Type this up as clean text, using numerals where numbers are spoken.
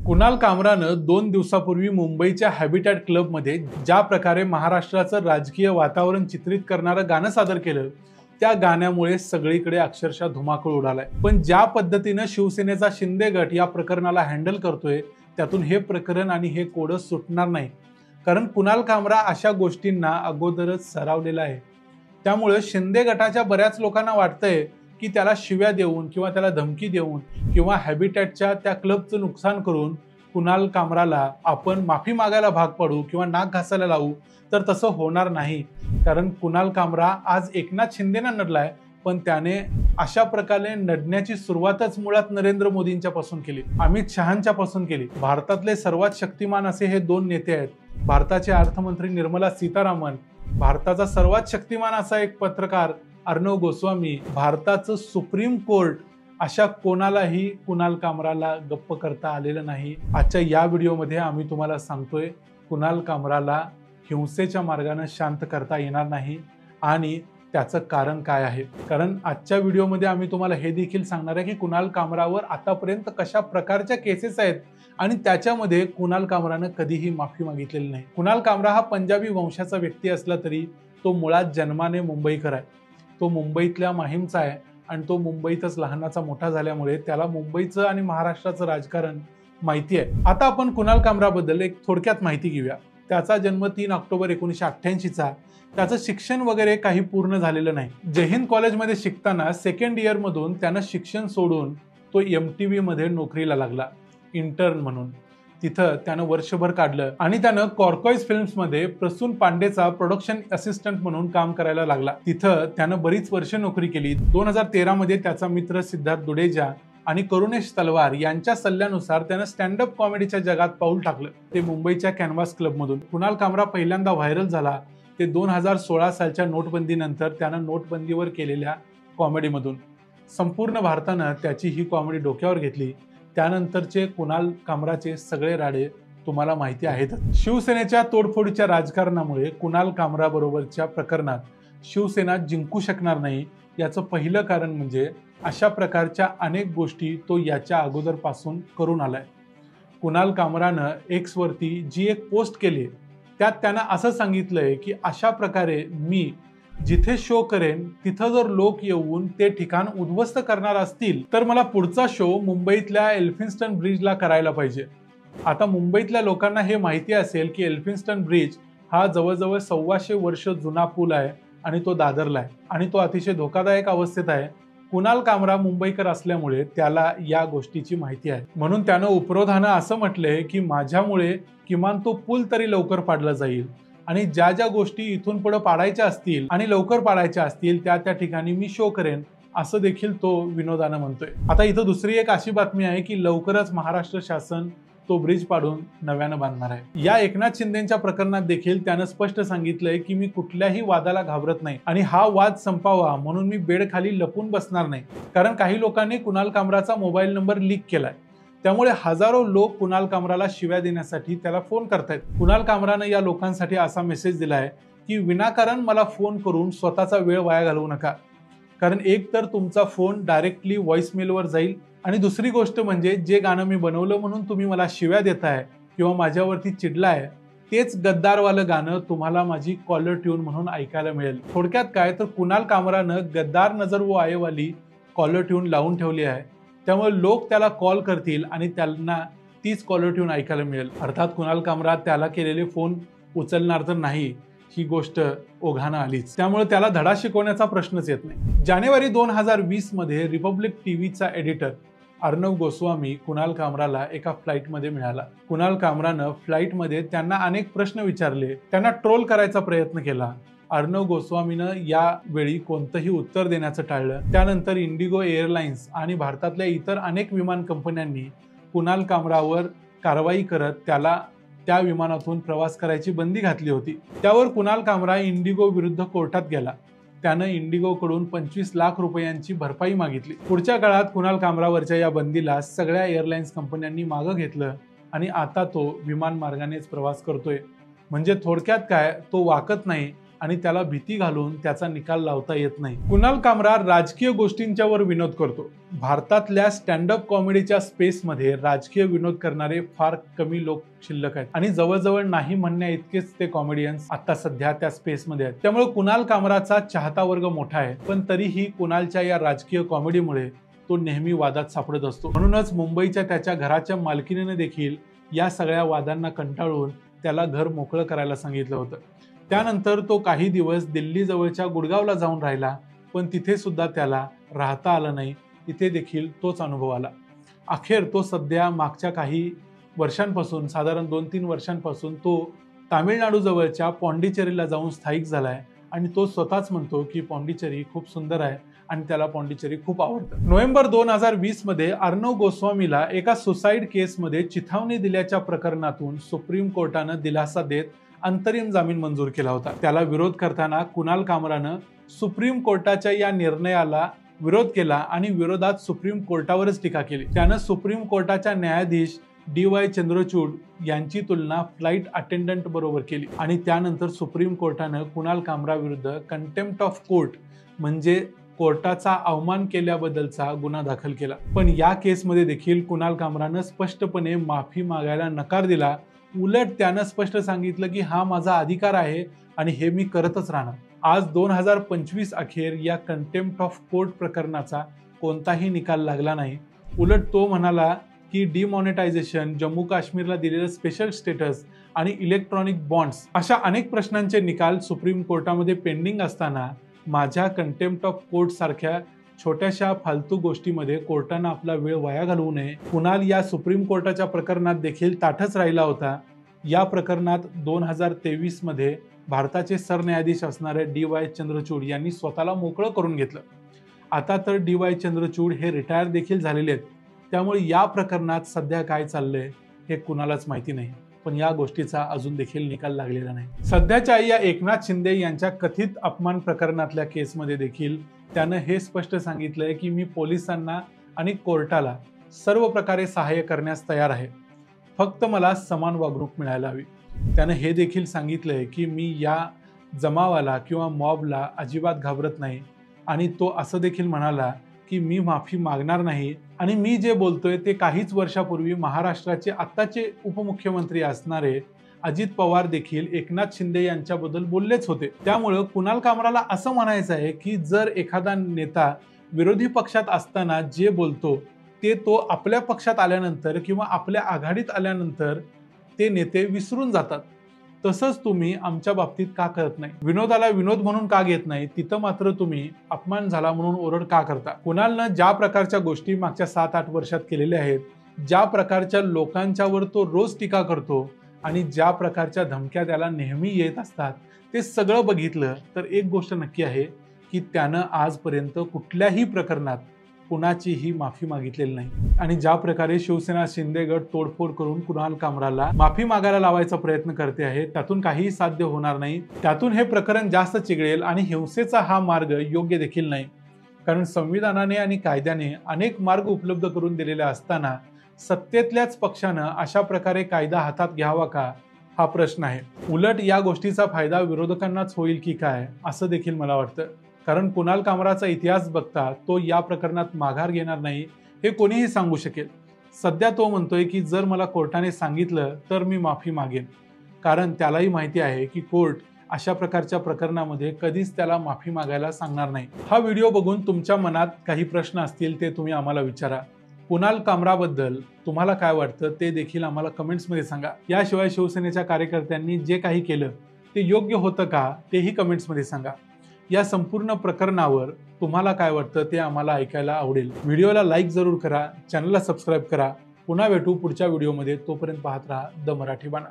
कुणाल कामरानं 2 दिवसापूर्वी मुंबईच्या हॅबिटॅट क्लबमध्ये ज्या प्रकारे महाराष्ट्राचं राजकीय वातावरण चित्रित करणारं गाणं सादर केलं, त्या गाण्यामुळे सगळीकडे अक्षरशः धुमाकूळ उडालाय। पण ज्या पद्धतीनं शिवसेनेचा शिंदे गट या प्रकरणाला हँडल करतोय, त्यातून हे प्रकरण आणि हे कोडं सुटणार नाही। कारण कुणाल कामरा अशा गोष्टींना अगोदरच सरावलेला आहे। त्यामुळे शिंदे गटाच्या बऱ्याच लोकांना वाटतंय की त्याला शिव्या देऊन किंवा त्याला धमकी देऊन किंवा हॅबिटॅटच्या त्या क्लबचं नुकसान करून कुणाल कामराला आपण माफी मागायला भाग पाडू किंवा नाक घासायला लावू, तर तसं होणार नाही। कारण कुणाल कामरा आज एकनाथ शिंदेना नडलाय, पण त्याने अशा प्रकारे नडण्याची सुरुवातच मुळात नरेंद्र मोदींच्या पासून केली, अमित शहांच्या पासून केली। भारतातले सर्वात शक्तिमान असे हे दोन नेते आहेत, भारताचे अर्थमंत्री निर्मला सीतारामन, भारताचा सर्वात शक्तिमान असा एक पत्रकार अर्णव गोस्वामी, भारताचं सुप्रीम कोर्ट, अशा कोणालाही कुणाल कामराला गप्प करता आलेलं नाही। आजच्या या व्हिडिओमध्ये आम्ही तुम्हाला सांगतोय कुणाल कामराला हिंसेच्या मार्गाने शांत करता येणार नाही आणि त्याचं कारण काय आहे। कारण आजच्या व्हिडिओमध्ये आम्ही तुम्हाला हे देखील सांगणार आहे की कुणाल कामरावर आतापर्यंत कशा प्रकारच्या केसेस आहेत आणि त्याच्यामध्ये कुणाल कामरानं कधीही माफी मागितलेली नाही। कुणाल कामरा हा पंजाबी वंशाचा व्यक्ती असला तरी तो मुळात जन्माने मुंबईकर आहे। तो मुंबईतल्या माहीमचा आहे आणि तो मुंबईतच लहानाचा मोठा झाल्यामुळे त्याला मुंबईचं आणि महाराष्ट्राचं राजकारण माहिती आहे। आता आपण कुणाल कामराबद्दल एक थोडक्यात माहिती घेऊया। त्याचा जन्म 3 ऑक्टोबर 1988चा। त्याचं शिक्षण वगैरे काही पूर्ण झालेलं नाही। जय हिंद कॉलेजमध्ये शिकताना सेकंड इयर मधून त्यानं शिक्षण सोडून तो MTV मध्ये नोकरीला लागला, इंटर्न म्हणून। तिथं त्यानं वर्षभर काढलं आणि त्यानं कॉर्कोइस फिल्म्समध्ये प्रसून पांडेचा प्रोडक्शन असिस्टंट म्हणून काम करायला लागला। तिथं त्यानं बरीच वर्ष नोकरी केली। 2013 मध्ये त्याचा मित्र सिद्धार्थ दुडेजा आणि करुणेश तलवार यांच्या सल्ल्यानुसार त्यानं स्टँड अप कॉमेडीच्या जगात पाऊल टाकलं, ते मुंबईच्या कॅनव्हास क्लबमधून। कुणाल कामरा पहिल्यांदा व्हायरल झाला ते 2016 सालच्या नोटबंदीनंतर त्यानं नोटबंदीवर केलेल्या कॉमेडीमधून। संपूर्ण भारतानं त्याची ही कॉमेडी डोक्यावर घेतली। त्यानंतरचे कुणाल कामराचे सगळे राडे तुम्हाला माहिती आहेत। शिवसेनेच्या तोडफोडीच्या राजकारणामुळे कुणाल कामरा बरोबरच्या प्रकरणात शिवसेना जिंकू शकणार नाही, याचं पहिलं कारण म्हणजे अशा प्रकारच्या अनेक गोष्टी तो याच्या अगोदरपासून करून आलाय। कुणाल कामरानं एक्स वरती जी एक पोस्ट केली, त्यात त्यानं असं सांगितलंय की अशा प्रकारे मी जिथे शो करेन तिथं जर लोक येऊन ते ठिकाण उद्ध्वस्त करणार असतील तर मला पुढचा शो मुंबईतल्या एल्फिन्स्टन ब्रिजला करायला पाहिजे। आता मुंबईतल्या लोकांना हे माहिती असेल की एल्फिन्स्टन ब्रिज हा जवळजवळ 125 वर्ष जुना पूल आहे आणि तो दादरला आहे आणि तो अतिशय धोकादायक अवस्थेत आहे। कुणाल कामरा मुंबईकर असल्यामुळे त्याला या गोष्टीची माहिती आहे, म्हणून त्यानं उपरोधानं असं म्हटलंय की माझ्यामुळे किमान तो पूल तरी लवकर पाडला जाईल आणि ज्या ज्या गोष्टी इथून पुढे पाडायच्या असतील आणि लवकर पाडायच्या असतील त्या त्या ठिकाणी मी शो करेन, असं देखील तो विनोदानं म्हणतोय। आता इथं दुसरी एक अशी बातमी आहे की लवकरच महाराष्ट्र शासन तो ब्रिज पाडून नव्यानं बांधणार आहे। या एकनाथ शिंदेच्या प्रकरणात देखील त्यानं स्पष्ट सांगितलंय की मी कुठल्याही वादाला घाबरत नाही आणि हा वाद संपावा म्हणून मी बेडखाली लपून बसणार नाही। कारण काही लोकांनी कुणाल कामराचा मोबाईल नंबर लीक केलाय, त्यामुळे हजारो लोक कुणाल कामराला शिव्या देण्यासाठी त्याला फोन करतायत। कुणाल कामरानं या लोकांसाठी असा मेसेज दिलाय की विनाकारण मला फोन करून स्वतःचा वेळ वाया घालवू नका, कारण एक तर तुमचा फोन डायरेक्टली व्हॉइसमेलवर जाईल आणि दुसरी गोष्ट म्हणजे जे गाणं मी बनवलं म्हणून तुम्ही मला शिव्या देताय किंवा माझ्यावरती चिडलाय, तेच गद्दारवालं गाणं तुम्हाला माझी कॉलर ट्यून म्हणून ऐकायला मिळेल। थोडक्यात काय तर कुणाल कामरानं गद्दार नजर वो आये वाली कॉलर ट्यून लावून ठेवली आहे, त्यामुळे लोक त्याला कॉल करतील आणि त्यांना तीच कॉलर ट्यून ऐकायला मिळेल। अर्थात कुणाल कामरा त्याला केलेले फोन उचलणार तर नाही, ही गोष्ट ओघानं आलीच, त्यामुळे त्याला धडा शिकवण्याचा प्रश्नच येत नाही। जानेवारी 2020 मध्ये रिपब्लिक टीव्हीचा एडिटर अर्णव गोस्वामी कुणाल कामराला एका फ्लाईटमध्ये मिळाला। कुणाल कामरानं फ्लाईटमध्ये त्यांना अनेक प्रश्न विचारले, त्यांना ट्रोल करायचा प्रयत्न केला। अर्णव गोस्वामीनं यावेळी कोणतंही उत्तर देण्याचं टाळलं। त्यानंतर इंडिगो एअरलाइन्स आणि भारतातल्या इतर अनेक विमान कंपन्यांनी कुणाल कामरावर कारवाई करत त्याला त्या विमानातून प्रवास करायची बंदी घातली होती। त्यावर कुणाल कामरा इंडिगो विरुद्ध कोर्टात गेला। त्यानं इंडिगोकडून 25 लाख रुपयांची भरपाई मागितली। पुढच्या काळात कुणाल कामरावरच्या या बंदीला सगळ्या एअरलाइन्स कंपन्यांनी मागं घेतलं आणि आता तो विमान मार्गानेच प्रवास करतोय। म्हणजे थोडक्यात काय, तो वाकत नाही आणि त्याला भीती घालून त्याचा निकाल लावता येत नाही। कुणाल कामरा राजकीय गोष्टींच्यावर विनोद करतो। भारतातल्या स्टँडअप कॉमेडीच्या स्पेसमध्ये राजकीय विनोद करणारे फार कमी लोक शिल्लक आहेत आणि जवळजवळ नाही म्हणण्या इतकेच ते कॉमेडियन्स आता सध्या त्या स्पेसमध्ये आहेत। त्यामुळे कुणाल कामराचा चाहता वर्ग मोठा आहे, पण तरीही कुणालच्या या राजकीय कॉमेडीमुळे तो नेहमी वादात सापडत असतो। म्हणूनच मुंबईच्या त्याच्या घराच्या मालकीणीने देखील या सगळ्या वादांना कंटाळून त्याला घर मोकळं करायला सांगितलं होतं। त्यानंतर तो काही दिवस दिल्ली जवळच्या गुडगावला जाऊन राहिला, पण तिथे सुद्धा त्याला राहता आलं नाही। तिथे देखील तोच अनुभव आला। अखेर तो सध्या मागच्या काही वर्षांपासून, साधारण 2-3 वर्षांपासून तो तामिळनाडू जवळच्या पॉंडिचेरीला जाऊन स्थायिक झालाय आणि तो स्वतःच म्हणतो की पॉंडिचेरी खूप सुंदर आहे आणि त्याला पॉंडिचेरी खूप आवडतं। नोव्हेंबर 2020 मध्ये अर्णव गोस्वामीला एका सुसाईड केसमध्ये चिथावणी दिल्याच्या प्रकरणातून सुप्रीम कोर्टानं दिलासा देत अंतरिम जामीन मंजूर केला होता। त्याला विरोध करताना कुणाल कामरानं सुप्रीम कोर्टाच्या या निर्णयाला विरोध केला आणि विरोधात सुप्रीम कोर्टावरच टीका केली। त्यानं सुप्रीम कोर्टाच्या न्यायाधीश DY चंद्रचूड यांची तुलना फ्लाइट अटेंडंट बरोबर केली आणि त्यानंतर सुप्रीम कोर्टानं कुणाल कामरा विरुद्ध कंटेम्प्ट ऑफ कोर्ट म्हणजे कोर्टाचा अवमान केल्याबद्दलचा गुन्हा दाखल केला। पण या केसमध्ये देखील कुणाल कामरानं स्पष्टपणे माफी मागायला नकार दिला। उलट त्यानं स्पष्ट सांगितलं की हा माझा अधिकार आहे आणि हे मी करतच राहणार। आज 2025 अखेर या कंटेम्प्ट ऑफ कोर्ट प्रकरणाचा कोणताही निकाल लागला नाही। उलट तो म्हणाला की डिमॉनिटायझेशन, जम्मू काश्मीरला दिलेलं स्पेशल स्टेटस आणि इलेक्ट्रॉनिक बॉन्ड्स अशा अनेक प्रश्नांचे निकाल सुप्रीम कोर्टामध्ये पेंडिंग असताना माझ्या कंटेम्प्ट ऑफ कोर्ट सारख्या छोट्याशा फालतू गोष्टीमध्ये कोर्टानं आपला वेळ वाया घालवू नये। कुणाल या सुप्रीम कोर्टाच्या प्रकरणात देखील ताठच राहिला होता। या प्रकरणात 2023 मध्ये भारताचे सरन्यायाधीश असणारे DY चंद्रचूड यांनी स्वतःला मोकळं करून घेतलं। आता तर DY चंद्रचूड हे रिटायर देखील झालेले आहेत। त्यामुळे या प्रकरणात सध्या काय चाललंय हे कुणालाच माहिती नाही, पण या गोष्टीचा अजून देखील निकाल लागलेला नाही। सध्याच्या या एकनाथ शिंदे यांच्या कथित अपमान प्रकरणातल्या केसमध्ये देखील त्यानं हे स्पष्ट सांगितलंय की मी पोलिसांना आणि कोर्टाला सर्व प्रकारे सहाय्य करण्यास तयार आहे, फक्त मला समान वागणूक मिळायला हवी। त्यानं हे देखील सांगितलंय की मी या जमावाला किंवा मॉबला अजिबात घाबरत नाही आणि तो असं देखील म्हणाला की मी माफी मागणार नाही आणि मी जे बोलतोय ते काहीच वर्षापूर्वी महाराष्ट्राचे आत्ताचे उपमुख्यमंत्री असणारे अजित पवार देखील एकनाथ शिंदे यांच्याबद्दल बोललेच होते। त्यामुळे कुणाल कामराला असं म्हणायचं आहे की जर एखादा नेता विरोधी पक्षात असताना जे बोलतो ते तो आपल्या पक्षात आल्यानंतर किंवा आपल्या आघाडीत आल्यानंतर ते नेते विसरून जातात, तसंच तुम्ही आमच्या बाबतीत का करत नाही? विनोदाला विनोद म्हणून का घेत नाही? तिथं मात्र तुम्ही अपमान झाला म्हणून ओरड का करता? कुणालनं ज्या प्रकारच्या गोष्टी मागच्या 7-8 वर्षात केलेल्या आहेत, ज्या प्रकारच्या लोकांच्यावर तो रोज टीका करतो आणि ज्या प्रकारच्या धमक्या त्याला नेहमी येत असतात, ते सगळं बघितलं तर एक गोष्ट नक्की आहे की त्यानं आजपर्यंत कुठल्याही प्रकरणात कुणाचीही माफी मागितलेली नाही। आणि ज्या प्रकारे शिवसेना शिंदे गट तोडफोड करून कुणाल कामराला माफी मागायला लावायचा प्रयत्न करते आहे, त्यातून काहीही साध्य होणार नाही। त्यातून हे प्रकरण जास्त चिघळेल आणि हिंसेचा हा मार्ग योग्य देखील नाही, कारण संविधानाने आणि कायद्याने अनेक मार्ग उपलब्ध करून दिलेले असताना सत्तेतल्याच पक्षानं अशा प्रकारे कायदा हातात घ्यावा का, हा प्रश्न आहे। उलट या गोष्टीचा फायदा विरोधकांनाच होईल की काय, असं देखील मला वाटतं। कारण कुणाल कामराचा इतिहास बघता तो या प्रकरणात माघार घेणार नाही हे कोणीही सांगू शकेल। सध्या तो म्हणतोय की जर मला कोर्टाने सांगितलं तर मी माफी मागेन, कारण त्यालाही माहिती आहे की कोर्ट अशा प्रकारच्या प्रकरणामध्ये कधीच त्याला माफी मागायला सांगणार नाही। हा व्हिडिओ बघून तुमच्या मनात काही प्रश्न असतील ते तुम्ही आम्हाला विचारा। कुणाल कामराबद्दल तुम्हाला काय वाटतं ते देखील आम्हाला कमेंट्समध्ये सांगा। याशिवाय शिवसेनेच्या कार्यकर्त्यांनी जे काही केलं ते योग्य होतं का तेही कमेंट्समध्ये सांगा। या संपूर्ण प्रकरणावर तुम्हाला काय वाटतं ते आम्हाला ऐकायला आवडेल। व्हिडिओला लाईक जरूर करा, चॅनलला सबस्क्राईब करा। पुन्हा भेटू पुढच्या व्हिडिओमध्ये, तोपर्यंत पाहत राहा द मराठी बाणा।